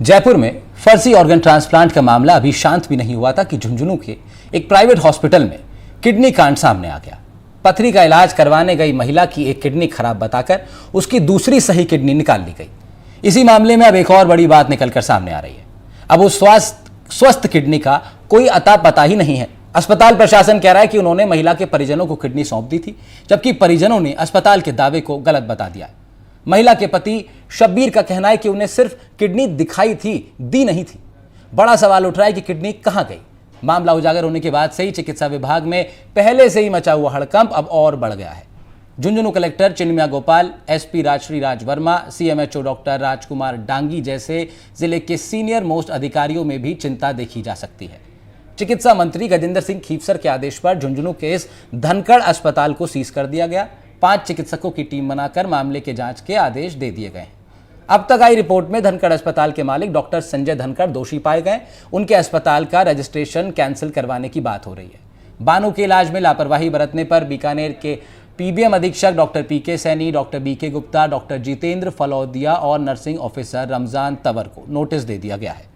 जयपुर में फर्जी organ transplant का मामला अभी शांत भी नहीं हुआ था कि झुंझुनू के एक प्राइवेट हॉस्पिटल में किडनी कांड सामने आ गया। पथरी का इलाज करवाने गई महिला की एक किडनी खराब बताकर उसकी दूसरी सही किडनी निकाल ली गई। इसी मामले में अब एक और बड़ी बात निकलकर सामने आ रही है। अब उस स्वस्थ किडनी का कोई अता पता ही नहीं है। अस्पताल प्रशासन कह रहा है कि उन्होंने महिला के परिजनों को किडनी सौंप दी थी, जबकि परिजनों ने अस्पताल के दावे को गलत बता दिया। महिला के पति शब्बीर का कहना है कि उन्हें सिर्फ किडनी दिखाई थी, दी नहीं थी। बड़ा सवाल उठ रहा है कि किडनी कहां गई। मामला उजागर होने के बाद से ही चिकित्सा विभाग में पहले से ही मचा हुआ हड़कंप अब और बढ़ गया है। झुंझुनू कलेक्टर चिन्मया गोपाल, एसपी राजश्री राज वर्मा, सीएमएचओ डॉक्टर राजकुमार डांगी जैसे जिले के सीनियर मोस्ट अधिकारियों में भी चिंता देखी जा सकती है। चिकित्सा मंत्री गजेंद्र सिंह खीवसर के आदेश पर झुंझुनू के इस धनखड़ अस्पताल को सीज कर दिया गया। 5 चिकित्सकों की टीम बनाकर मामले के जांच के आदेश दे दिए गए। अब तक आई रिपोर्ट में धनखड़ अस्पताल के मालिक डॉक्टर संजय धनखड़ दोषी पाए गए। उनके अस्पताल का रजिस्ट्रेशन कैंसिल करवाने की बात हो रही है। बानू के इलाज में लापरवाही बरतने पर बीकानेर के पीबीएम अधीक्षक doctor PK Saini, doctor BK Gupta, doctor Jitendra Phalodia और नर्सिंग ऑफिसर रमजान तंवर को नोटिस दे दिया गया है।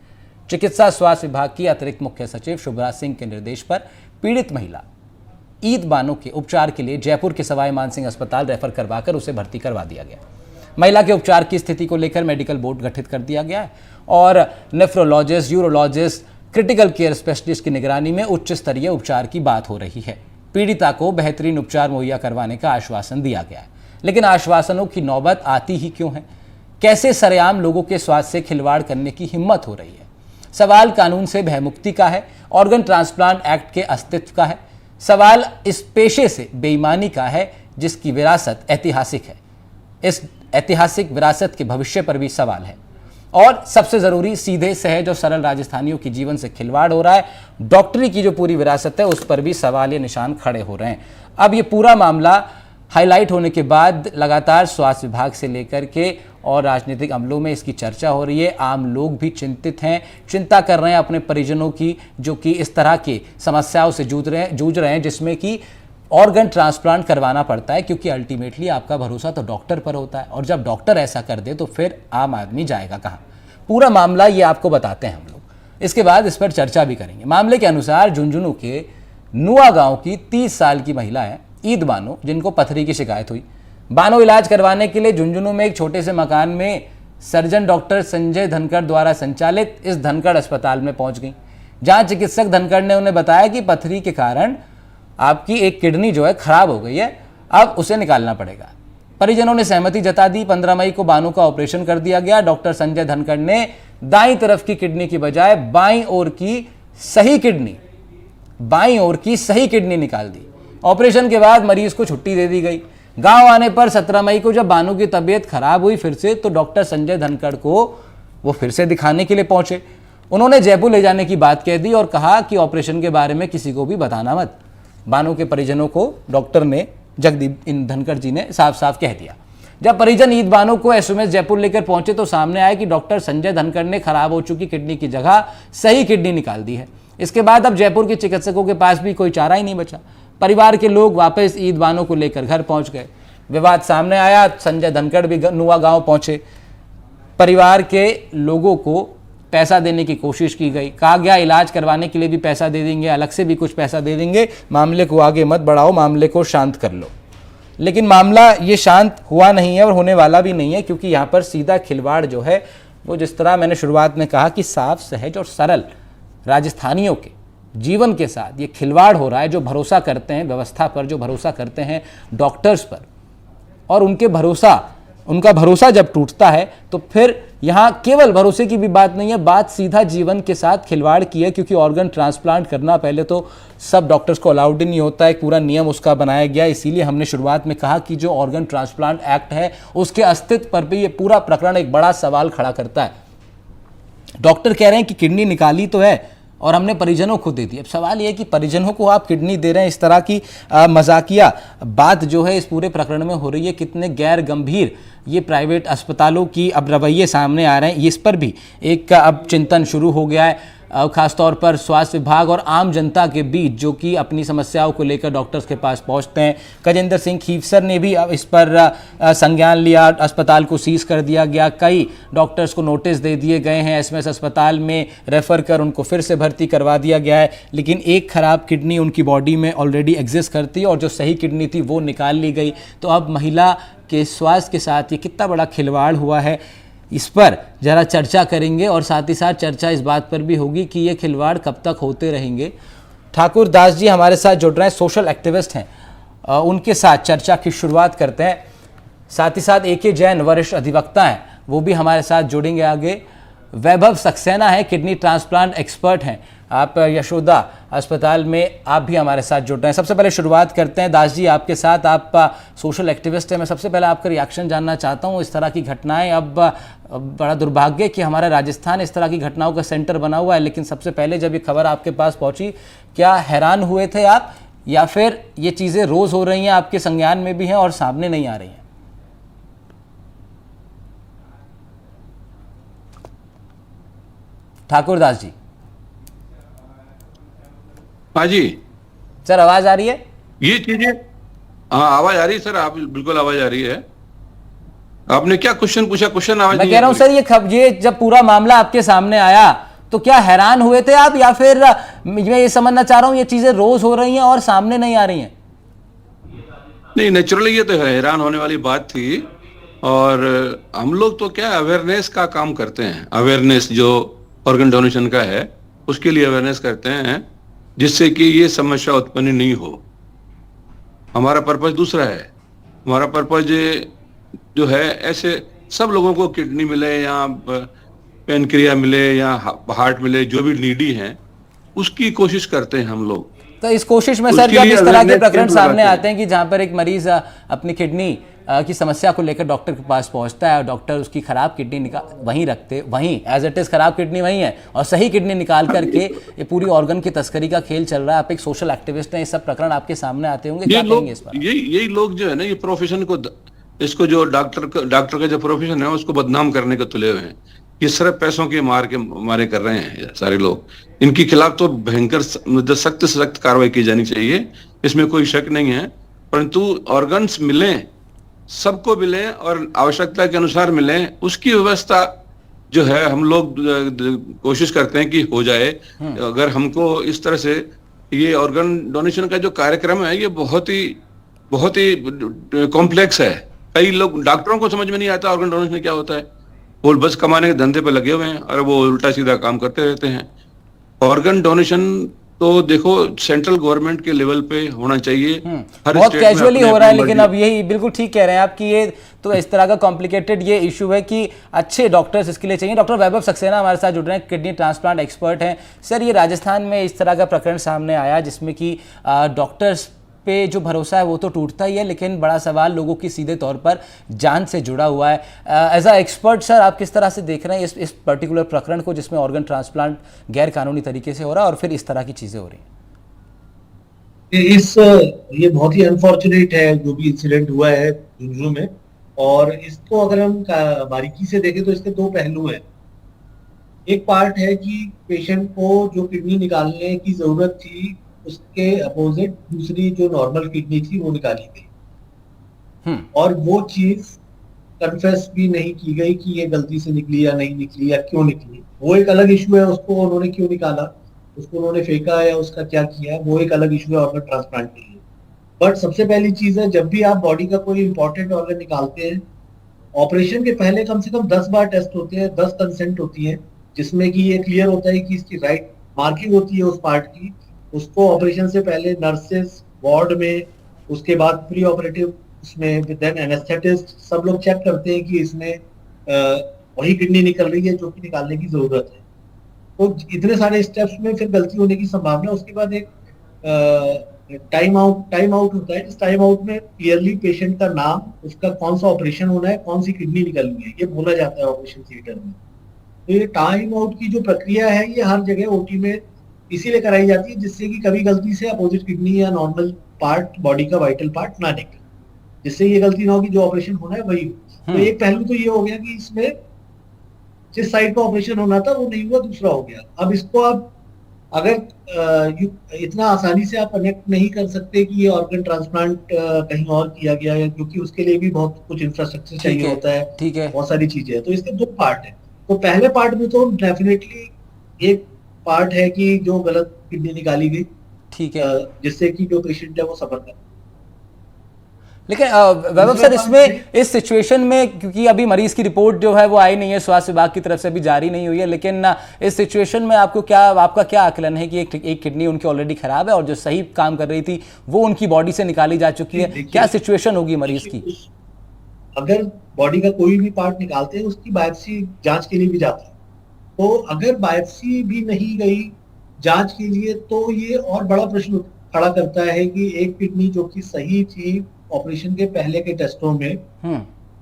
चिकित्सा स्वास्थ्य विभाग की अतिरिक्त मुख्य सचिव शुभराज सिंह के निर्देश पर पीड़ित महिला ईद बानो के उपचार के लिए जयपुर के सवाई मानसिंह अस्पताल रेफर करवाकर उसे भर्ती करवा दिया गया। महिला के उपचार की स्थिति को लेकर मेडिकल बोर्ड गठित कर दिया गया है और nephrologist, urologist, critical care specialist की निगरानी में उच्च स्तरीय उपचार की बात हो रही है। पीड़िता को बेहतरीन उपचार मुहैया करवाने का आश्वासन दिया गया है, लेकिन आश्वासनों की नौबत आती ही क्यों है? कैसे सरेआम लोगों के स्वास्थ्य से खिलवाड़ करने की हिम्मत हो रही है? सवाल कानून से भयमुक्ति का है, ऑर्गन ट्रांसप्लांट एक्ट के अस्तित्व का है। सवाल इस पेशे से बेईमानी का है जिसकी विरासत ऐतिहासिक है। इस ऐतिहासिक विरासत के भविष्य पर भी सवाल है। और सबसे जरूरी, सीधे सहज और सरल राजस्थानियों के जीवन से खिलवाड़ हो रहा है। डॉक्टरी की जो पूरी विरासत है उस पर भी सवाल या निशान खड़े हो रहे हैं। अब ये पूरा मामला हाईलाइट होने के बाद लगातार स्वास्थ्य विभाग से लेकर के और राजनीतिक अमलों में इसकी चर्चा हो रही है। आम लोग भी चिंतित हैं, चिंता कर रहे हैं अपने परिजनों की, जो कि इस तरह की समस्याओं से जूझ रहे हैं जिसमें कि ऑर्गन ट्रांसप्लांट करवाना पड़ता है, क्योंकि अल्टीमेटली आपका भरोसा तो डॉक्टर पर होता है और जब डॉक्टर ऐसा कर दे तो फिर आम आदमी जाएगा कहाँ। पूरा मामला ये आपको बताते हैं हम लोग, इसके बाद इस पर चर्चा भी करेंगे। मामले के अनुसार झुंझुनू के नुआ गांव की 30 साल की महिला है ईद बानो, जिनको पथरी की शिकायत हुई। बानो इलाज करवाने के लिए झुंझुनू में एक छोटे से मकान में सर्जन डॉक्टर संजय धनखड़ द्वारा संचालित इस धनखड़ अस्पताल में पहुंच गई, जहां चिकित्सक धनखड़ ने उन्हें बताया कि पथरी के कारण आपकी एक किडनी जो है खराब हो गई है, अब उसे निकालना पड़ेगा। परिजनों ने सहमति जता दी। 15 मई को बानो का ऑपरेशन कर दिया गया। डॉक्टर संजय धनखड़ ने दाईं तरफ की किडनी की बजाय बाईं ओर की सही किडनी निकाल दी। ऑपरेशन के बाद मरीज को छुट्टी दे दी गई। गांव आने पर 17 मई को जब बानो की तबीयत खराब हुई फिर से, तो डॉक्टर संजय धनखड़ को वो फिर से दिखाने के लिए पहुंचे। उन्होंने जयपुर ले जाने की बात कह दी और कहा कि ऑपरेशन के बारे में किसी को भी बताना मत। बानो के परिजनों को डॉक्टर ने, जगदीप इन धनखड़ जी ने साफ साफ कह दिया। जब परिजन ईद बानो को एसएमएस जयपुर लेकर पहुंचे तो सामने आया कि डॉक्टर संजय धनखड़ ने खराब हो चुकी किडनी की जगह सही किडनी निकाल दी है। इसके बाद अब जयपुर के चिकित्सकों के पास भी कोई चारा ही नहीं बचा। परिवार के लोग वापस ईद बानो को लेकर घर पहुंच गए। विवाद सामने आया। संजय धनखड़ भी नुआ गांव पहुंचे। परिवार के लोगों को पैसा देने की कोशिश की गई। कहा गया इलाज करवाने के लिए भी पैसा दे देंगे, अलग से भी कुछ पैसा दे देंगे, मामले को आगे मत बढ़ाओ, मामले को शांत कर लो। लेकिन मामला ये शांत हुआ नहीं है और होने वाला भी नहीं है, क्योंकि यहाँ पर सीधा खिलवाड़ जो है वो, जिस तरह मैंने शुरुआत में कहा कि साफ, सहज और सरल राजस्थानियों के जीवन के साथ ये खिलवाड़ हो रहा है। जो भरोसा करते हैं व्यवस्था पर, जो भरोसा करते हैं डॉक्टर्स पर, और उनका भरोसा जब टूटता है तो फिर यहाँ केवल भरोसे की भी बात नहीं है, बात सीधा जीवन के साथ खिलवाड़ की है। क्योंकि ऑर्गन ट्रांसप्लांट करना पहले तो सब डॉक्टर्स को अलाउड ही नहीं होता है, एक पूरा नियम उसका बनाया गया। इसीलिए हमने शुरुआत में कहा कि जो ऑर्गन ट्रांसप्लांट एक्ट है उसके अस्तित्व पर भी ये पूरा प्रकरण एक बड़ा सवाल खड़ा करता है। डॉक्टर कह रहे हैं कि किडनी निकाली तो है और हमने परिजनों को दे दी। अब सवाल यह है कि परिजनों को आप किडनी दे रहे हैं, इस तरह की मजाकिया बात जो है इस पूरे प्रकरण में हो रही है। कितने गैर गंभीर ये प्राइवेट अस्पतालों की अब रवैये सामने आ रहे हैं, इस पर भी एक अब चिंतन शुरू हो गया है। खासतौर पर स्वास्थ्य विभाग और आम जनता के बीच, जो कि अपनी समस्याओं को लेकर डॉक्टर्स के पास पहुंचते हैं। गजेंद्र सिंह खीवसर ने भी अब इस पर संज्ञान लिया, अस्पताल को सीज कर दिया गया, कई डॉक्टर्स को नोटिस दे दिए गए हैं, एसएमएस अस्पताल में रेफर कर उनको फिर से भर्ती करवा दिया गया है। लेकिन एक खराब किडनी उनकी बॉडी में ऑलरेडी एग्जिस्ट करती है और जो सही किडनी थी वो निकाल ली गई। तो अब महिला के स्वास्थ्य के साथ ये कितना बड़ा खिलवाड़ हुआ है, इस पर ज़रा चर्चा करेंगे और साथ ही साथ चर्चा इस बात पर भी होगी कि ये खिलवाड़ कब तक होते रहेंगे। ठाकुर दास जी हमारे साथ जुड़ रहे हैं, सोशल एक्टिविस्ट हैं, उनके साथ चर्चा की शुरुआत करते हैं। साथ ही साथ AK जैन वरिष्ठ अधिवक्ता हैं, वो भी हमारे साथ जुड़ेंगे आगे। वैभव सक्सेना है, किडनी ट्रांसप्लांट एक्सपर्ट हैं, आप यशोदा अस्पताल में आप भी हमारे साथ जुड़ रहे हैं। सबसे पहले शुरुआत करते हैं दास जी आपके साथ, आप सोशल एक्टिविस्ट हैं। मैं सबसे पहले आपका रिएक्शन जानना चाहता हूँ। इस तरह की घटनाएं, अब बड़ा दुर्भाग्य कि हमारा राजस्थान इस तरह की घटनाओं का सेंटर बना हुआ है, लेकिन सबसे पहले जब ये खबर आपके पास पहुंची, क्या हैरान हुए थे आप, या फिर ये चीज़ें रोज़ हो रही हैं, आपके संज्ञान में भी हैं और सामने नहीं आ रही हैं? ठाकुर दास जी। हाँ जी सर, आवाज आ रही है? ये चीजें, हाँ आवाज आ रही है सर, आप बिल्कुल आवाज आ रही है। आपने क्या क्वेश्चन पूछा? क्वेश्चन आवाज मैं नहीं कह रहा हूं सर, ये जब पूरा मामला आपके सामने आया तो क्या हैरान हुए थे आप, या फिर मैं ये समझना चाह रहा हूं ये चीजें रोज हो रही हैं और सामने नहीं आ रही हैं? नहीं, नेचुरली ये तो हैरान होने वाली बात थी। और हम लोग तो क्या अवेयरनेस का काम करते हैं, अवेयरनेस जो ऑर्गन डोनेशन का है उसके लिए अवेयरनेस करते हैं, जिससे कि ये समस्या उत्पन्न नहीं हो। हमारा पर्पज दूसरा है। हमारा पर्पज जो है, ऐसे सब लोगों को किडनी मिले या पेनक्रिया मिले या हार्ट मिले, जो भी नीडी हैं उसकी कोशिश करते हैं हम लोग। तो इस कोशिश में सर, जब इस तरह के प्रकरण सामने आते हैं कि जहां पर एक मरीज अपनी किडनी की समस्या को लेकर डॉक्टर के पास पहुंचता है और डॉक्टर उसकी खराब किडनी वहीं रखते, वहीं एज इट इज खराब किडनी वहीं है और सही किडनी निकाल करके ये पूरी ऑर्गन की तस्करी का खेल चल रहा है। आप एक सोशल एक्टिविस्ट हैं, ये सब प्रकरण आपके सामने आते होंगे, क्या कहेंगे इस पर? यही लोग जो है ना, ये प्रोफेशन को, इसको जो डॉक्टर का जो प्रोफेशन है उसको बदनाम करने को तुले हुए हैं। ये सिर्फ पैसों के मारे कर रहे हैं सारे लोग। इनके खिलाफ तो भयंकर सख्त से सख्त कार्रवाई की जानी चाहिए, इसमें कोई शक नहीं है। परंतु ऑर्गन्स मिलें, सबको मिले और आवश्यकता के अनुसार मिले, उसकी व्यवस्था जो है हम लोग कोशिश करते हैं कि हो जाए। अगर हमको इस तरह से, ये ऑर्गन डोनेशन का जो कार्यक्रम है ये बहुत ही कॉम्प्लेक्स है। कई लोग, डॉक्टरों को समझ में नहीं आता ऑर्गन डोनेशन क्या होता है। वो बस कमाने के धंधे पे लगे हुए हैं और वो उल्टा सीधा काम करते रहते हैं। ऑर्गन डोनेशन तो देखो सेंट्रल गवर्नमेंट के लेवल पे होना चाहिए। हर बहुत कैजुअली हो रहा है, लेकिन अब यही बिल्कुल ठीक कह रहे हैं आप कि ये तो इस तरह का कॉम्प्लिकेटेड ये इशू है कि अच्छे डॉक्टर्स इसके लिए चाहिए। डॉक्टर वैभव सक्सेना हमारे साथ जुड़ रहे हैं, किडनी ट्रांसप्लांट एक्सपर्ट हैं। सर, ये राजस्थान में इस तरह का प्रकरण सामने आया जिसमें कि डॉक्टर्स पे जो भरोसा है वो तो टूटता ही है, लेकिन बड़ा सवाल लोगों की सीधे तौर पर जान से जुड़ा हुआ है। एज अ एक्सपर्ट सर, आप किस तरह से देख रहे हैं इस पर्टिकुलर प्रकरण को जिसमें ऑर्गन ट्रांसप्लांट गैर कानूनी तरीके से हो रहा है और फिर इस तरह की चीजें हो रही हैं? ये बहुत ही अनफॉर्चुनेट है जो भी इंसिडेंट हुआ है झुंझुनू में। और इसको अगर हम बारीकी से देखें तो इसके दो पहलू हैं। एक पार्ट है कि पेशेंट को जो किडनी निकालने की जरूरत थी उसके अपोजिट दूसरी जो नॉर्मल किडनी थी वो निकाली गई, और वो चीज कन्फेस भी नहीं की गई कि ये गलती से निकली या नहीं निकली या क्यों निकली। वो एक अलग इशू है, उसको उन्होंने क्यों निकाला, उसको उन्होंने फेंका या उसका क्या किया, वो एक अलग इशू है ऑर्गन ट्रांसप्लांट के लिए। बट सबसे पहली चीज है, जब भी आप बॉडी का कोई इंपॉर्टेंट ऑर्गन निकालते हैं, ऑपरेशन के पहले कम से कम 10 बार टेस्ट होते हैं, 10 कंसेंट होती है, जिसमें कि ये क्लियर होता है कि इसकी राइट मार्किंग होती है उस पार्ट की। उसको ऑपरेशन से पहले नर्सेस वार्ड में, उसके बाद प्री ऑपरेटिव उसमें देन एनेस्थेटिस्ट, सब लोग चेक करते हैं कि इसमें वही किडनी निकल रही है जो कि निकालने की जरूरत है। तो इतने सारे स्टेप्स में फिर गलती होने की संभावना। उसके बाद एक टाइम आउट होता है। इस टाइम आउट में क्लियरली पेशेंट का नाम, उसका कौन सा ऑपरेशन होना है, कौन सी किडनी निकलनी है, ये बोला जाता है ऑपरेशन थिएटर में। तो ये टाइम आउट की जो प्रक्रिया है ये हर जगह ओटी में इसीलिए कराई जाती है जिससे कि कभी गलती से अपोजिट किडनी या नॉर्मल पार्ट, बॉडी का वाइटल पार्ट ना निकले, जिससे ये गलती ना हो कि जो ऑपरेशन होना है वही हो। तो एक पहलू तो ये हो गया कि इसमें जिस साइड का ऑपरेशन होना था वो नहीं हुआ, दूसरा हो गया। अब इसको आप अगर इतना आसानी से आप कनेक्ट नहीं कर सकते कि ये ऑर्गन ट्रांसप्लांट कहीं और किया गया है, क्योंकि उसके लिए भी बहुत कुछ इंफ्रास्ट्रक्चर ठीक चाहिए है, होता है, ठीक है, बहुत सारी चीजें हैं। तो इसके दो पार्ट है। तो पहले पार्ट में तो डेफिनेटली एक पार्ट है कि जो गलत किडनी निकाली गई, ठीक है। जिससे कि जो पेशेंट है वो सफर कर। लेकिन वैभव दूसरा सर, पार्ट इसमें इस सिचुएशन में, क्योंकि अभी मरीज की रिपोर्ट जो है वो आई नहीं है, स्वास्थ्य विभाग की तरफ से भी जारी नहीं हुई है, लेकिन इस सिचुएशन में आपका क्या आकलन है कि एक किडनी उनकी ऑलरेडी खराब है और जो सही काम कर रही थी वो उनकी बॉडी से निकाली जा चुकी है, क्या सिचुएशन होगी मरीज की? अगर बॉडी का कोई भी पार्ट निकालते हैं उसकी बायोप्सी जांच के लिए भी जाती है। तो अगर बायोप्सी भी नहीं गई जांच के लिए तो ये और बड़ा प्रश्न खड़ा करता है कि एक किडनी जो कि सही थी ऑपरेशन के पहले के टेस्टों में,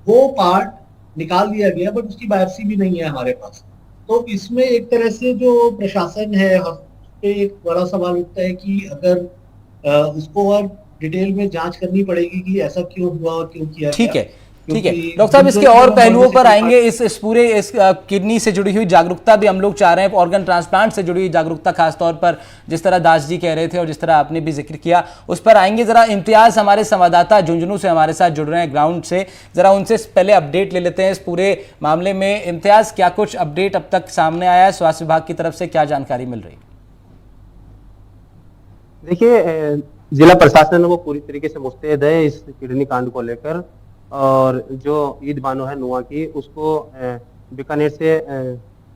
वो पार्ट निकाल दिया गया, बट उसकी बायोप्सी भी नहीं है हमारे पास। तो इसमें एक तरह से जो प्रशासन है उस पे एक बड़ा सवाल उठता है कि अगर उसको और डिटेल में जांच करनी पड़ेगी कि ऐसा क्यों हुआ और क्यों किया ठीक गया। है, ठीक है डॉक्टर साहब, इसके और पहलुओं पर आएंगे। इस पूरे किडनी से जुड़ी हुई जागरूकता भी हम लोग चाह रहे हैं, ऑर्गन ट्रांसप्लांट से जुड़ी हुई जागरूकता, खासतौर पर जिस तरह दास जी कह रहे थे और जिस तरह आपने भी जिक्र किया, उस पर आएंगे। जरा इम्तियाज हमारे संवाददाता झुंझुनू से हमारे साथ जुड़ रहे हैं ग्राउंड से, जरा उनसे पहले अपडेट ले लेते हैं इस पूरे मामले में। इम्तियाज, क्या कुछ अपडेट अब तक सामने आया है? स्वास्थ्य विभाग की तरफ से क्या जानकारी मिल रही? देखिए, जिला प्रशासन वो पूरी तरीके से मुस्तैद है इस किडनी कांड को लेकर, और जो ईद बानो है नुआ की, उसको बीकानेर से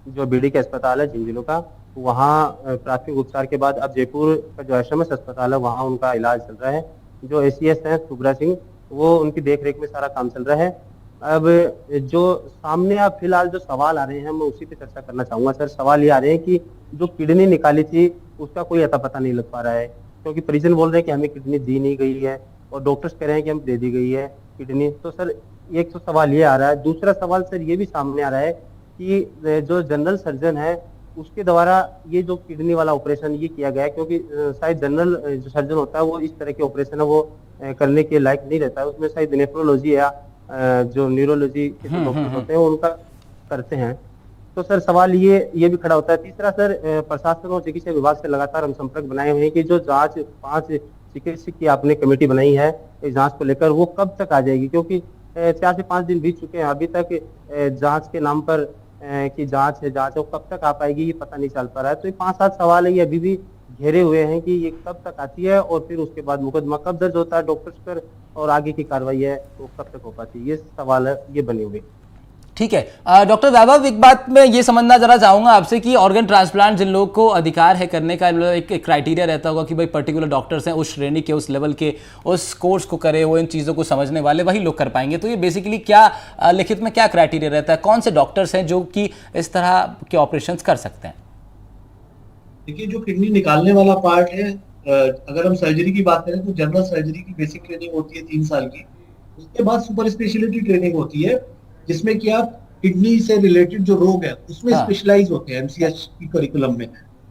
जो बीडी के अस्पताल है झुंझुनू का, वहाँ प्राथमिक उपचार के बाद अब जयपुर का जो एसएमएस अस्पताल है वहाँ उनका इलाज चल रहा है। जो एसीएस हैं सुब्रा सिंह, वो उनकी देखरेख में सारा काम चल रहा है। अब जो सामने अब फिलहाल जो सवाल आ रहे हैं मैं उसी पे चर्चा करना चाहूंगा। सर, सवाल ये आ रहे हैं कि जो किडनी निकाली थी उसका कोई अता पता नहीं लग पा रहा है, क्योंकि परिजन बोल रहे हैं कि हमें किडनी दी नहीं गई है और डॉक्टर्स कह रहे हैं कि हम दे दी गई है किडनी। तो सर, एक तो सवाल ये आ रहा है। दूसरा सवाल सर ये भी सामने आ रहा है कि जो जनरल सर्जन है उसके द्वारा ये जो किडनी वाला ऑपरेशन ये किया गया है, क्योंकि शायद जनरल जो सर्जन होता है वो इस तरह के ऑपरेशन है वो करने के लायक नहीं रहता है। उसमें शायद नेफ्रोलॉजी या जो न्यूरोलॉजी के जो डॉक्टर होते हैं वो उनका करते हैं। तो सर, सवाल ये भी खड़ा होता है। तीसरा सर, प्रशासन और चिकित्सा विभाग से लगातार हम संपर्क बनाए हुए हैं कि जो जांच 5 चिकित्सक की आपने कमेटी बनाई है इस जांच को लेकर, वो कब तक आ जाएगी? क्योंकि 4 से 5 दिन बीत चुके हैं, अभी तक जांच के नाम पर कि जांच है वो कब तक आ पाएगी ये पता नहीं चल पा रहा है। तो ये 5-7 सवाल है, ये अभी भी घेरे हुए हैं कि ये कब तक आती है और फिर उसके बाद मुकदमा कब दर्ज होता है डॉक्टर्स पर और आगे की कार्रवाई है वो कब तक हो पाती है, ये सवाल है, ये बने हुए। ठीक है डॉक्टर वैभव, एक बात मैं ये समझना जरा चाहूंगा आपसे कि ऑर्गन ट्रांसप्लांट जिन लोगों को अधिकार है करने का, एक क्राइटेरिया रहता होगा कि भाई पर्टिकुलर डॉक्टर्स हैं उस श्रेणी के, उस लेवल के, उस कोर्स को करे, वो इन चीज़ों को समझने वाले वही लोग कर पाएंगे। तो ये बेसिकली क्या लिखित में क्या क्राइटेरिया रहता है? कौन से डॉक्टर्स हैं जो कि इस तरह के ऑपरेशन कर सकते हैं? देखिए, जो किडनी निकालने वाला पार्ट है, अगर हम सर्जरी की बात करें तो जनरल सर्जरी की बेसिक ट्रेनिंग होती है 3 साल की। उसके बाद सुपर स्पेशलिटी ट्रेनिंग होती है, जिसमें कि आप किडनी से रिलेटेड जो रोग है उसमें स्पेशलाइज होते हैं एमसीएच की करिकुलम में।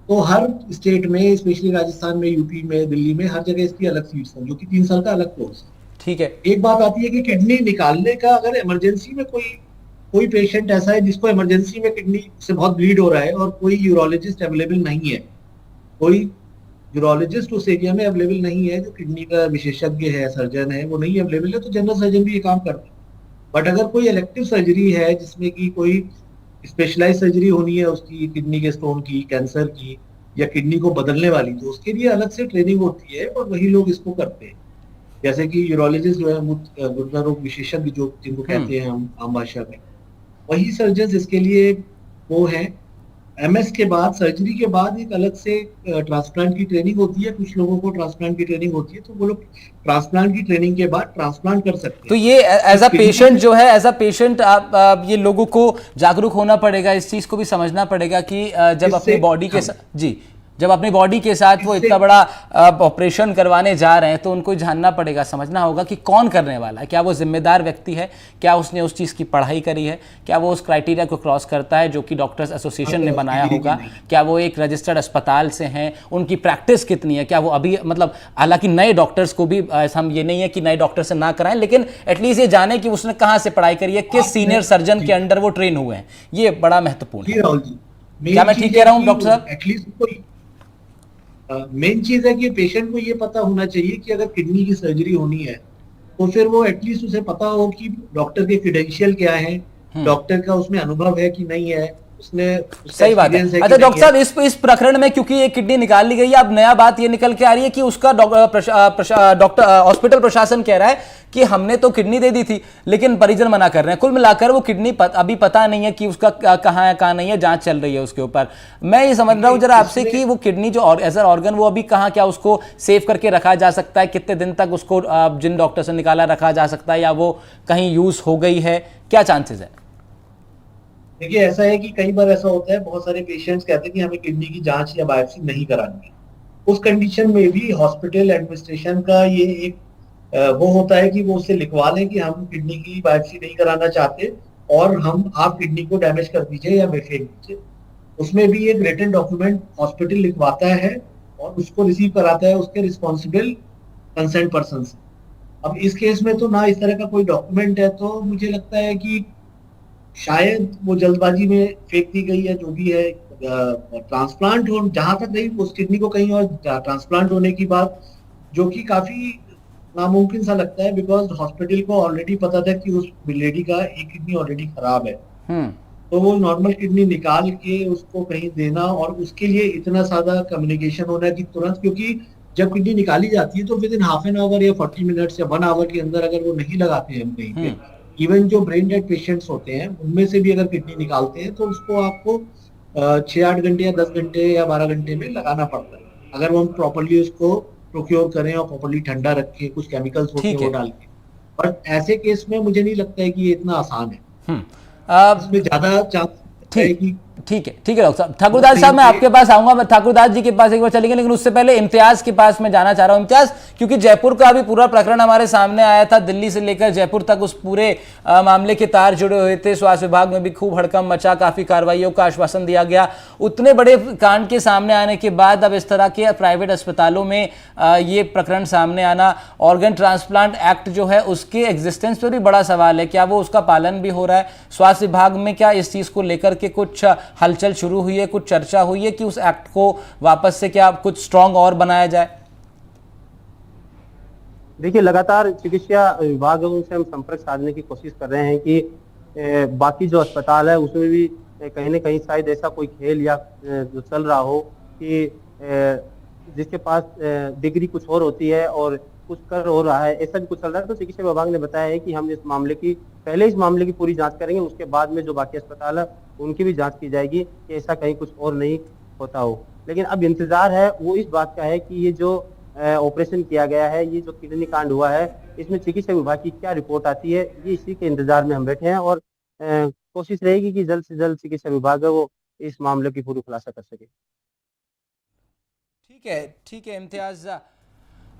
तो हर स्टेट में, स्पेशली राजस्थान में, यूपी में, दिल्ली में, हर जगह इसकी अलग सीट्स हैं, जो कि 3 साल का अलग कोर्स है। ठीक है। एक बात आती है कि किडनी निकालने का, अगर इमरजेंसी में कोई पेशेंट ऐसा है जिसको इमरजेंसी में किडनी से बहुत ब्लीड हो रहा है और कोई यूरोलॉजिस्ट अवेलेबल नहीं है, कोई यूरोलॉजिस्ट उस एरिया में अवेलेबल नहीं है जो किडनी का विशेषज्ञ है, सर्जन है, वो नहीं अवेलेबल है, तो जनरल सर्जन भी ये काम करते हैं। बट अगर कोई इलेक्टिव सर्जरी है जिसमें कि कोई स्पेशलाइज सर्जरी होनी है उसकी, किडनी के स्टोन की, कैंसर की, या किडनी को बदलने वाली, तो उसके लिए अलग से ट्रेनिंग होती है और वही लोग इसको करते हैं। जैसे कि यूरोलॉजिस्ट जो है, गुर्दा रोग विशेषज्ञ जो जिनको कहते हैं हम आम भाषा में, वही सर्जन इसके लिए वो है। एमएस के बाद, सर्जरी के बाद एक अलग से ट्रांसप्लांट की ट्रेनिंग होती है। कुछ लोगों को ट्रांसप्लांट की ट्रेनिंग होती है, तो वो लोग ट्रांसप्लांट की ट्रेनिंग के बाद ट्रांसप्लांट कर सकते हैं। तो ये एज अ पेशेंट जो है, एज अ पेशेंट आप ये लोगों को जागरूक होना पड़ेगा, इस चीज को भी समझना पड़ेगा कि जब अपनी बॉडी के जी जब अपनी बॉडी के साथ वो इससे- इतना बड़ा ऑपरेशन करवाने जा रहे हैं तो उनको जानना पड़ेगा, समझना होगा कि कौन करने वाला है, क्या वो जिम्मेदार व्यक्ति है, क्या उसने उस चीज़ की पढ़ाई करी है, क्या वो उस क्राइटेरिया को क्रॉस करता है जो कि डॉक्टर्स एसोसिएशन ने बनाया होगा, क्या वो एक रजिस्टर्ड अस्पताल से हैं, उनकी प्रैक्टिस कितनी है, क्या वो अभी मतलब हालांकि नए डॉक्टर्स को भी हम ये नहीं है कि नए डॉक्टर से ना कराएं, लेकिन एटलीस्ट ये जाने कि उसने कहाँ से पढ़ाई करी है, किस सीनियर सर्जन के अंडर वो ट्रेन हुए हैं, ये बड़ा महत्वपूर्ण जी है। राहुल जी, क्या मैं ठीक कह रहा हूँ डॉक्टर साहब? एटलीस्ट मेन चीज है कि पेशेंट को ये पता होना चाहिए कि अगर किडनी की सर्जरी होनी है तो फिर वो एटलीस्ट उसे पता हो कि डॉक्टर के क्रेडेंशियल क्या है, डॉक्टर का उसमें अनुभव है कि नहीं है, उसने उसका सही बात है। experience कि अच्छा नहीं डॉक्टर है। साहब, इस प्रकरण में क्योंकि ये किडनी निकाल ली गई है, अब नया बात ये निकल के आ रही है कि उसका डॉक्टर हॉस्पिटल प्रशासन कह रहा है कि हमने तो किडनी दे दी थी, लेकिन परिजन मना कर रहे हैं। कुल मिलाकर वो किडनी अभी पता नहीं है कि उसका कहाँ है कहाँ नहीं है, जांच चल रही है उसके ऊपर। मैं ये समझ रहा हूँ जरा आपसे कि वो किडनी जो एज ऑर्गन वो अभी कहाँ, क्या उसको सेव करके रखा जा सकता है, कितने दिन तक उसको जिन डॉक्टर से निकाला रखा जा सकता है, या वो कहीं यूज हो गई है, क्या चांसेस है? देखिए ऐसा है कि कई बार ऐसा होता है, बहुत सारे पेशेंट्स कहते हैं कि हमें किडनी की जांच या बायोप्सी नहीं करानी है। उस कंडीशन में भी हॉस्पिटल एडमिनिस्ट्रेशन का ये एक वो होता है कि वो उससे लिखवा लें कि हम किडनी की बायोप्सी नहीं कराना चाहते और आप किडनी को डैमेज कर दीजिए या फेंक दीजिए। उसमें भी एक रिटन डॉक्यूमेंट हॉस्पिटल लिखवाता है और उसको रिसीव कराता है उसके रिस्पॉन्सिबल कंसर्न पर्सन से। अब इस केस में तो ना इस तरह का कोई डॉक्यूमेंट है, तो मुझे लगता है कि शायद वो जल्दबाजी में फेंक दी गई है, जो भी है। ट्रांसप्लांट हो, जहां तक नहीं उस किडनी को कहीं और ट्रांसप्लांट होने की बात, जो कि काफी नामुमकिन सा लगता है, बिकॉज हॉस्पिटल को ऑलरेडी पता था कि उस लेडी का एक किडनी ऑलरेडी खराब है। तो वो नॉर्मल किडनी निकाल के उसको कहीं देना और उसके लिए इतना ज्यादा कम्युनिकेशन होना कि तुरंत, क्योंकि जब किडनी निकाली जाती है तो with in half an hour या 40 मिनट्स या 1 आवर के अंदर अगर वो नहीं लगाते हैं हम कहीं पे, इवन जो ब्रेन डेड पेशेंट्स होते हैं उनमें से भी अगर किडनी निकालते हैं तो उसको आपको 6-8 घंटे या 10 घंटे या 12 घंटे में लगाना पड़ता है, अगर वो हम प्रॉपरली उसको प्रोक्योर करें और प्रॉपरली ठंडा रखें, कुछ केमिकल्स होते हैं वो डाल के। बट ऐसे केस में मुझे नहीं लगता है कि ये इतना आसान है। इसमें ज्यादा चांस है कि ठीक है डॉक्टर साहब। ठाकुरदास साहब मैं आपके पास आऊंगा, मैं ठाकुरदास जी के पास एक बार चलेंगे, लेकिन उससे पहले इम्तियाज के पास मैं जाना चाह रहा हूं। इम्तियाज, क्योंकि जयपुर का अभी पूरा प्रकरण हमारे सामने आया था, दिल्ली से लेकर जयपुर तक उस पूरे मामले के तार जुड़े हुए थे, स्वास्थ्य विभाग में भी खूब हड़कंप मचा, काफी कार्रवाइयों का आश्वासन दिया गया। उतने बड़े कांड के सामने आने के बाद अब इस तरह के प्राइवेट अस्पतालों में ये प्रकरण सामने आना, ऑर्गन ट्रांसप्लांट एक्ट जो है उसके एग्जिस्टेंस पर भी बड़ा सवाल है, क्या वो उसका पालन भी हो रहा है? स्वास्थ्य विभाग में क्या इस चीज को लेकर के कुछ हलचल शुरू हुई है, कुछ चर्चा हुई है कि उस एक्ट को वापस से क्या कुछ स्ट्रांग और बनाया जाए? देखिए, लगातार चिकित्सा विभागों से हम संपर्क साधने की कोशिश कर रहे हैं कि बाकी जो अस्पताल है उसमें भी कहीं ना कहीं शायद ऐसा कोई खेल या जो चल रहा हो कि जिसके पास डिग्री कुछ और होती है और कुछ कर हो रहा है, ऐसा भी कुछ चल रहा है। तो चिकित्सा विभाग ने बताया है कि हम इस मामले की पूरी जांच करेंगे, उसके बाद में जो बाकी अस्पताल है उनकी भी जांच की जाएगी कि ऐसा कहीं कुछ और नहीं होता हो। लेकिन अब इंतजार है वो इस बात का है कि ये जो ऑपरेशन किया गया है, ये जो किडनी कांड हुआ है, इसमें चिकित्सा विभाग की क्या रिपोर्ट आती है, ये इसी के इंतजार में हम बैठे हैं और कोशिश रहेगी कि जल्द से जल्द चिकित्सा विभाग है वो इस मामले की पूरी खुलासा कर सके। ठीक है इम्तियाज।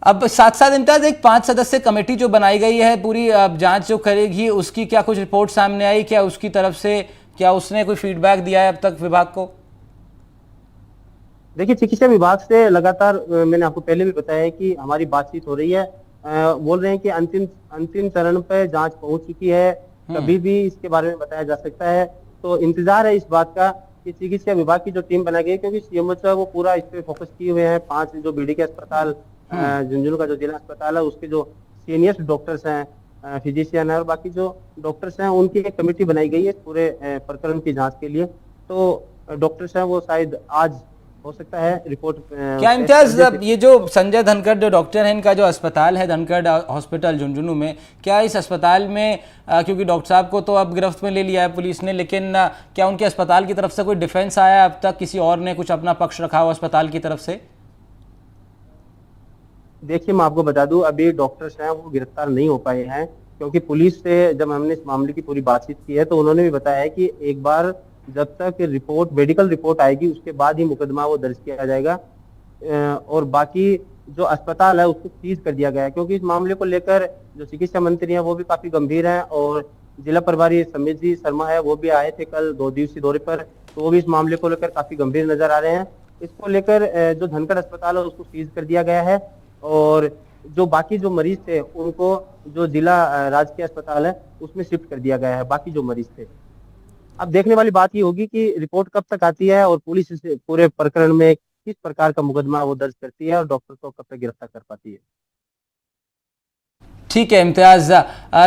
अब साथ साथ इम्तियाज, एक 5 सदस्य कमेटी जो बनाई गई है पूरी जांच जो करेगी, उसकी क्या कुछ रिपोर्ट सामने आई? क्या उसकी तरफ से क्या उसने कोई फीडबैक दिया है अब तक विभाग को? देखिए, चिकित्सा विभाग से लगातार मैंने आपको पहले भी बताया है कि हमारी बातचीत हो रही है। बोल रहे हैं कि अंतिम चरण पे जांच पहुंच चुकी है, कभी भी इसके बारे में बताया जा सकता है। तो इंतजार है इस बात का कि चिकित्सा विभाग की जो टीम बनाई गई, क्योंकि सीएमएचओ है वो पूरा इस पे फोकस किए हुए हैं। 5 जो बीडी के अस्पताल, झुंझुनू का जो जिला अस्पताल है उसके जो सीनियर डॉक्टर्स हैं, फिजिशियन है और बाकी जो डॉक्टर्स हैं, उनकी एक कमेटी बनाई गई है पूरे प्रकरण की जांच के लिए। तो डॉक्टर्स हैं वो शायद आज हो सकता है रिपोर्ट। क्या इम्तियाज, ये जो संजय धनखड़ जो डॉक्टर हैं, इनका जो अस्पताल है धनखड़ हॉस्पिटल झुंझुनू में, क्या इस अस्पताल में क्योंकि डॉक्टर साहब को तो अब गिरफ्त में ले लिया है पुलिस ने, लेकिन क्या उनके अस्पताल की तरफ से कोई डिफेंस आया अब तक? किसी और ने कुछ अपना पक्ष रखा हो अस्पताल की तरफ से? देखिए, मैं आपको बता दूं, अभी डॉक्टर्स हैं वो गिरफ्तार नहीं हो पाए हैं, क्योंकि पुलिस से जब हमने इस मामले की पूरी बातचीत की है तो उन्होंने भी बताया है कि एक बार जब तक मेडिकल रिपोर्ट आएगी उसके बाद ही मुकदमा वो दर्ज किया जाएगा। और बाकी जो अस्पताल है उसको सीज कर दिया गया है, क्योंकि इस मामले को लेकर जो चिकित्सा मंत्री हैं वो भी काफी गंभीर हैं, और जिला प्रभारी समित जी शर्मा है वो भी आए थे कल 2 दिवसीय दौरे पर, तो वो भी इस मामले को लेकर काफी गंभीर नजर आ रहे हैं। इसको लेकर जो धनखड़ अस्पताल है उसको सीज कर दिया गया है, और जो बाकी जो मरीज थे उनको जो जिला राजकीय अस्पताल है उसमें शिफ्ट कर दिया गया है, बाकी जो मरीज थे। अब देखने वाली बात ये होगी कि रिपोर्ट कब तक आती है और पुलिस इस पूरे प्रकरण में किस प्रकार का मुकदमा वो दर्ज करती है और डॉक्टर को कब तक गिरफ्तार कर पाती है। ठीक है इम्तियाज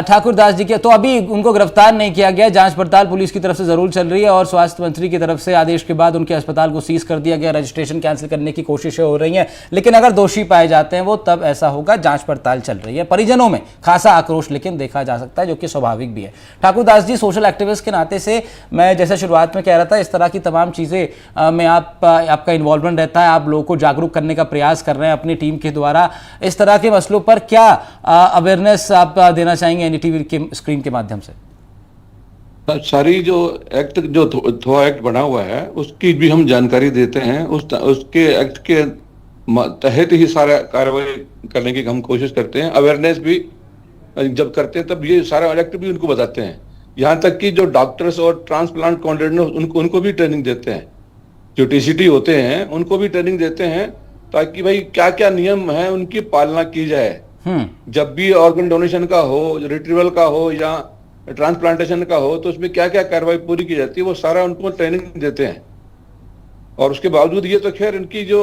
ठाकुर दास जी के, तो अभी उनको गिरफ्तार नहीं किया गया, जांच पड़ताल पुलिस की तरफ से जरूर चल रही है और स्वास्थ्य मंत्री की तरफ से आदेश के बाद उनके अस्पताल को सीज कर दिया गया, रजिस्ट्रेशन कैंसिल करने की कोशिशें हो रही हैं, लेकिन अगर दोषी पाए जाते हैं वो तब ऐसा होगा, जांच पड़ताल चल रही है। परिजनों में खासा आक्रोश लेकिन देखा जा सकता है, जो कि स्वाभाविक भी है। ठाकुर दास जी, सोशल एक्टिविस्ट के नाते से मैं जैसे शुरुआत में कह रहा था, इस तरह की तमाम चीज़ें में आपका इन्वॉल्वमेंट रहता है, आप लोगों को जागरूक करने का प्रयास कर रहे हैं अपनी टीम के द्वारा। इस तरह के मसलों पर क्या अवेयरनेस आप देना चाहेंगे एनडीटीवी के स्क्रीन के माध्यम से? सारी जो एक्ट जो थोड़ा एक्ट बना हुआ है उसकी भी हम जानकारी देते हैं, उसके एक्ट के तहत ही सारा कार्रवाई करने की हम कोशिश करते हैं। अवेयरनेस भी जब करते हैं तब ये सारा एक्ट भी उनको बताते हैं, यहाँ तक कि जो डॉक्टर्स और ट्रांसप्लांट कोऑर्डिनेटर उनको भी ट्रेनिंग देते हैं, जो टीसीटी होते हैं उनको भी ट्रेनिंग देते हैं, ताकि भाई क्या क्या नियम है उनकी पालना की जाए। जब भी ऑर्गन डोनेशन का हो, रिट्रीवल का हो या ट्रांसप्लांटेशन का हो, तो उसमें क्या क्या कार्रवाई पूरी की जाती है वो सारा उनको ट्रेनिंग देते हैं। और उसके बावजूद ये तो खैर इनकी जो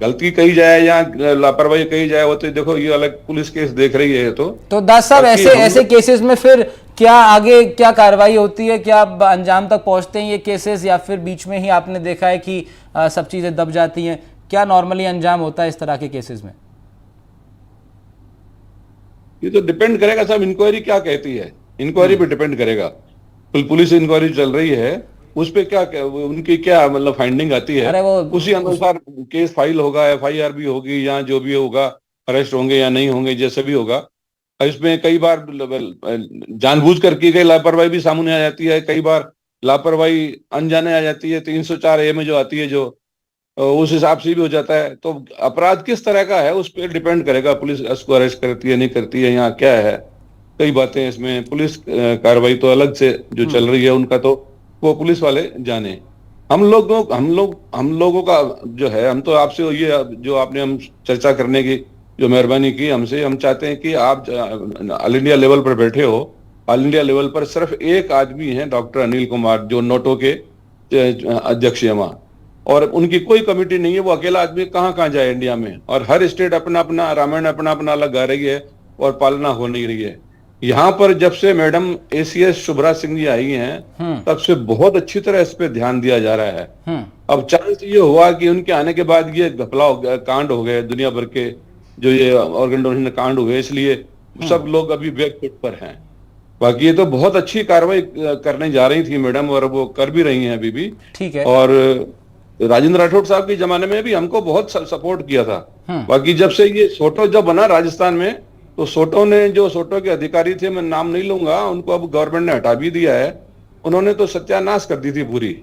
गलती कही जाए या लापरवाही कही जाए वो तो देखो ये अलग पुलिस केस देख रही है। तो दास साहब ऐसे केसेस में फिर क्या आगे क्या कार्रवाई होती है, क्या अंजाम तक पहुंचते हैं ये केसेस, या फिर बीच में ही आपने देखा है कि सब चीजें दब जाती हैं? क्या नॉर्मली अंजाम होता है इस तरह के केसेस में? ये तो डिपेंड करेगा साहब, इंक्वायरी क्या कहती है, इंक्वायरी पे डिपेंड करेगा। पुलिस इंक्वायरी चल रही है, उस पे क्या उनकी क्या मतलब फाइंडिंग आती है, उसी अनुसार केस फाइल होगा, एफआईआर भी होगी, या जो भी होगा, अरेस्ट होंगे या नहीं होंगे, जैसे भी होगा। इसमें कई बार जानबूझ कर की गई लापरवाही भी सामने आ जाती है, कई बार लापरवाही अनजाने आ जाती है, 304A में जो आती है जो उस हिसाब से भी हो जाता है। तो अपराध किस तरह का है उस पर डिपेंड करेगा, पुलिस उसको अरेस्ट करती है नहीं करती है, यहाँ क्या है, कई बातें इसमें। पुलिस कार्रवाई तो अलग से जो चल रही है उनका तो वो पुलिस वाले जाने। हम लोगों का जो है, हम तो आपसे ये जो आपने हम चर्चा करने की जो मेहरबानी की हमसे, हम चाहते हैं कि आप ऑल इंडिया लेवल पर बैठे हो, ऑल इंडिया लेवल पर सिर्फ एक आदमी है डॉक्टर अनिल कुमार, जो नोटो के अध्यक्ष हैं वहां, और उनकी कोई कमेटी नहीं है। वो अकेला आदमी कहाँ कहाँ जाए इंडिया में, और हर स्टेट अपना अपना रामायण अपना अपना अलग गा रही है और पालना हो नहीं रही है। यहाँ पर जब से मैडम ACS शुभ्रा सिंह जी आई हैं तब से बहुत अच्छी तरह इस पे ध्यान दिया जा रहा है। अब चांस ये हुआ कि उनके आने के बाद ये घपला कांड हो गए, दुनिया भर के जो ये ऑर्गन डोनेशन कांड हुए, इसलिए सब लोग अभी बैक फुट पर हैं। बाकी ये तो बहुत अच्छी कार्रवाई करने जा रही थी मैडम, और वो कर भी रही हैं अभी भी। ठीक है। और राजेंद्र राठौड़ साहब के जमाने में भी हमको बहुत सपोर्ट किया था। बाकी जब से ये सोटो जब बना राजस्थान में, तो सोटो ने जो सोटो के अधिकारी थे, मैं नाम नहीं लूंगा, उनको अब गवर्नमेंट ने हटा भी दिया है। उन्होंने तो सत्यानाश कर दी थी पूरी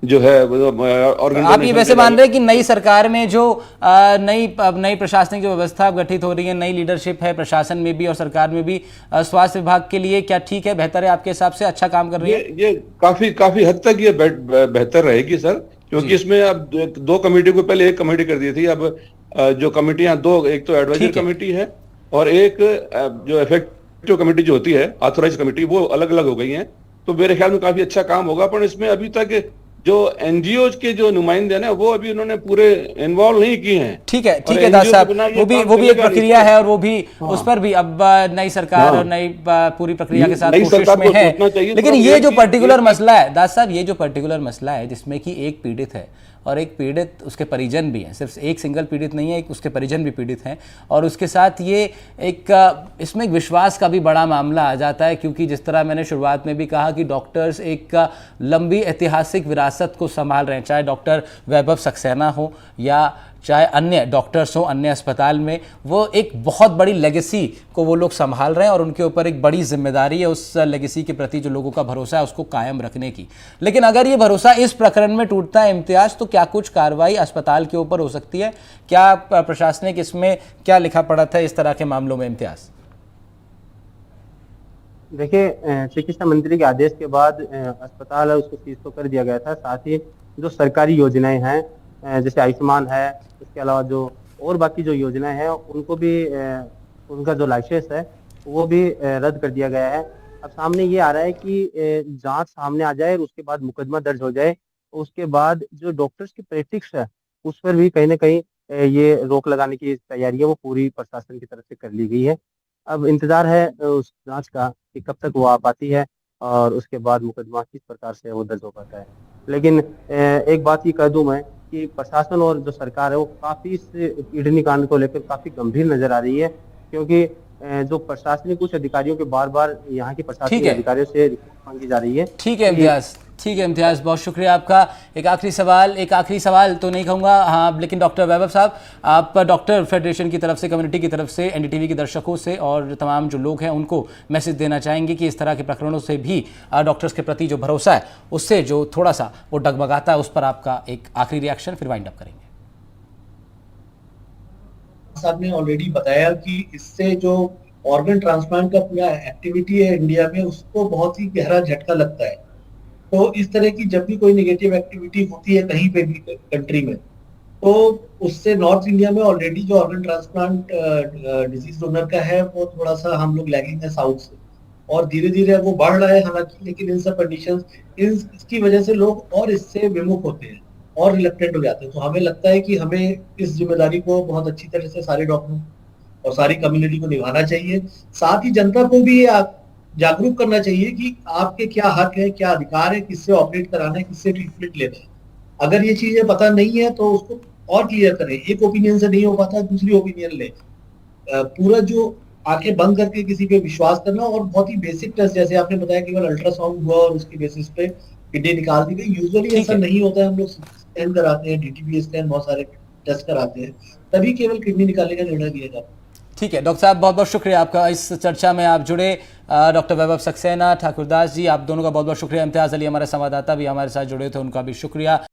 जो है। और आप ये वैसे मान रहे हैं कि नई सरकार में जो नई प्रशासनिक जो व्यवस्था गठित हो रही है, नई लीडरशिप है प्रशासन में भी और सरकार में भी, स्वास्थ्य विभाग के लिए क्या ठीक है, बेहतर है आपके हिसाब से, अच्छा काम कर रही है? ये काफी हद तक ये बेहतर रहेगी सर, क्योंकि इसमें अब 2 कमेटी को पहले 1 कमेटी कर दी थी। अब जो कमेटियां 2, एक तो एडवाइजरी कमेटी है और एक जो इफेक्टिव कमेटी जो होती है, ऑथोराइज कमेटी, वो अलग अलग हो गई हैं। तो मेरे ख्याल में काफी अच्छा काम होगा। पर इसमें अभी तक जो एनजीओ के जो नुमाइंदे हैं ना, वो अभी उन्होंने पूरे इन्वॉल्व नहीं किए हैं। ठीक है दास साहब, वो भी एक प्रक्रिया है, और वो भी उस पर भी अब नई सरकार और नई पूरी प्रक्रिया के साथ कोशिश में है। लेकिन ये जो पर्टिकुलर मसला है दास साहब, ये जो पर्टिकुलर मसला है जिसमें कि एक पीड़ित है और एक पीड़ित उसके परिजन भी हैं, सिर्फ एक सिंगल पीड़ित नहीं है, एक उसके परिजन भी पीड़ित हैं, और उसके साथ ये इसमें एक विश्वास का भी बड़ा मामला आ जाता है, क्योंकि जिस तरह मैंने शुरुआत में भी कहा कि डॉक्टर्स एक लंबी ऐतिहासिक विरासत रियासत को संभाल रहे हैं, चाहे डॉक्टर वैभव सक्सेना हो या चाहे अन्य डॉक्टर्स हो अन्य अस्पताल में, वो एक बहुत बड़ी लेगेसी को वो लोग संभाल रहे हैं और उनके ऊपर एक बड़ी जिम्मेदारी है उस लेगेसी के प्रति जो लोगों का भरोसा है उसको कायम रखने की। लेकिन अगर ये भरोसा इस प्रकरण में टूटता है इम्तियाज, तो क्या कुछ कार्रवाई अस्पताल के ऊपर हो सकती है? क्या प्रशासनिक इसमें क्या लिखा पड़ा था इस तरह के मामलों में इम्तियाज? देखिए, चिकित्सा मंत्री के आदेश के बाद अस्पताल है उसको सीज तो कर दिया गया था। साथ ही जो सरकारी योजनाएं हैं जैसे आयुष्मान है, इसके अलावा जो और बाकी जो योजनाएं हैं उनको भी उनका जो लाइसेंस है वो भी रद्द कर दिया गया है। अब सामने ये आ रहा है कि जांच सामने आ जाए और उसके बाद मुकदमा दर्ज हो जाए, उसके बाद जो डॉक्टर्स की प्रैक्टिस है उस पर भी कहीं ना कहीं ये रोक लगाने की तैयारी है वो पूरी प्रशासन की तरफ से कर ली गई है। अब इंतजार है उस जांच का कि कब तक वो आ पाती है और उसके बाद मुकदमा किस प्रकार से वो दर्ज हो पाता है। लेकिन एक बात ये कह दूं मैं कि प्रशासन और जो सरकार है वो काफी इस किडनी कांड को लेकर काफी गंभीर नजर आ रही है, क्योंकि जो प्रशासनिक कुछ अधिकारियों के बार बार यहाँ के प्रशासनिक अधिकारियों से रिपोर्ट मांगी जा रही है। ठीक है इम्तियाज, ठीक है इम्तियाज, बहुत शुक्रिया आपका। एक आखिरी सवाल तो नहीं कहूँगा, हाँ, लेकिन डॉक्टर वैभव साहब, आप डॉक्टर फेडरेशन की तरफ से, कम्युनिटी की तरफ से, एनडीटीवी के दर्शकों से और तमाम जो लोग हैं उनको मैसेज देना चाहेंगे कि इस तरह के प्रकरणों से भी डॉक्टर्स के प्रति जो भरोसा है उससे जो थोड़ा सा वो डगमगाता है, उस पर आपका एक आखिरी रिएक्शन, फिर वाइंड अप करेंगे। साहब ने ऑलरेडी बताया कि इससे जो ऑर्गन ट्रांसप्लांट का पूरा एक्टिविटी है इंडिया में उसको बहुत ही गहरा झटका लगता है। तो इस तरह की जब भी कोई नेगेटिव एक्टिविटी होती है कहीं पे भी कंट्री में, तो उससे नॉर्थ इंडिया में ऑलरेडी जो ऑर्गन ट्रांसप्लांट डिजीज डोनर का है वो थोड़ा सा हम लोग लैगिंग है साउथ से, और धीरे धीरे वो बढ़ रहा है हालांकि, लेकिन इन सब कंडीशंस इसकी वजह से लोग और इससे विमुख होते हैं और रिलक्टेंट हो जाते हैं। तो हमें लगता है कि हमें इस जिम्मेदारी को बहुत अच्छी तरह से सारे डॉक्टरों और सारी कम्युनिटी को निभाना चाहिए। साथ ही जनता को भी ये जागरूक करना चाहिए कि आपके क्या हक है, क्या अधिकार है, किससे ऑपरेट कराना है, किससे ट्रीटमेंट लेना है। अगर ये चीजें पता नहीं है तो उसको और क्लियर करें। एक ओपिनियन से नहीं हो पाता, दूसरी ओपिनियन ले। पूरा जो आंखें बंद करके किसी पे विश्वास करना, और बहुत ही बेसिक टेस्ट जैसे आपने बताया केवल अल्ट्रासाउंड हुआ और उसकी बेसिस पे किडनी निकाल दी गई, यूजुअली ऐसा नहीं होता है। हम लोग स्कैन कराते हैं, डीटीपी स्कैन, बहुत सारे टेस्ट कराते हैं, तभी केवल किडनी निकालने का निर्णय लिया जाता है। ठीक है डॉक्टर साहब, बहुत बहुत शुक्रिया आपका, इस चर्चा में आप जुड़े। डॉक्टर वैभव सक्सेना, ठाकुरदास जी, आप दोनों का बहुत बहुत शुक्रिया। इम्तियाज अली हमारे संवाददाता भी हमारे साथ जुड़े थे, उनका भी शुक्रिया।